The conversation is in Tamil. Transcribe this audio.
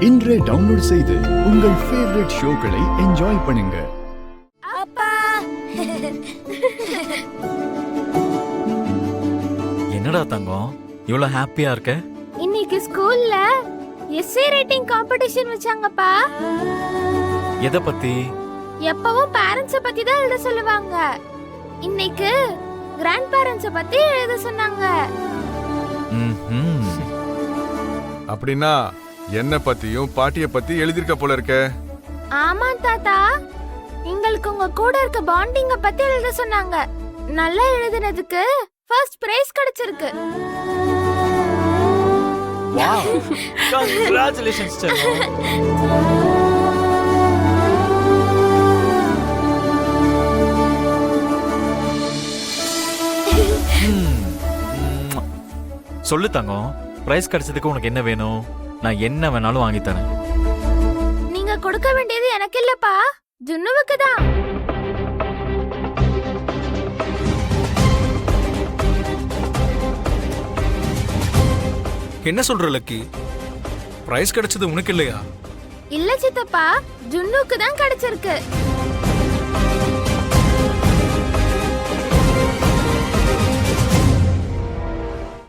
இன்றே டவுன்லோட் செய்து உங்கள் ஃபேவரட் ஷோக்களை என்ஜாய் பண்ணுங்க. அப்பா என்னடா தங்கம் இவ்வளவு ஹாப்பியா இருக்க? இன்னைக்கு ஸ்கூல்ல எஸ்ஏ ரைட்டிங் காம்படிஷன் வச்சாங்கப்பா. எதை பத்தி? எப்பவும் பேரண்ட்ஸ பத்தி தான் எழுத சொல்லுவாங்க. இன்னைக்கு கிராண்ட் பேரண்ட்ஸ பத்தி எழுத சொன்னாங்க. அப்படின்னா என்ன பத்தியும் பாட்டிய பத்தி எழுதிருக்க போல இருக்க. ஆமா தாத்தா, எங்களுக்கு உங்க கூட இருக்க பாண்டிங்க பத்தி எழுத சொன்னாங்க. நல்லா எழுதுனதுக்கு ஃபர்ஸ்ட் பிரைஸ் கிடைச்சிருக்கு. வாவ், கங்க்ராச்சுலேஷன்ஸ் செல்லம். சொல்லு தங்கம், பிரைஸ் கிடைச்சதுக்கு உனக்கு என்ன வேணும்? நான் என்ன வேணாலும் வாங்கி தரேன். நீங்க கொடுக்க வேண்டியது எனக்கு இல்லப்பா, ஜுன்னுவுக்கு தான். என்ன சொல்ற லக்கி? பிரைஸ் கிடைச்சது உனக்கு இல்லையா? இல்ல சித்தப்பா, ஜுன்னுக்கு தான் கிடைச்சிருக்கு.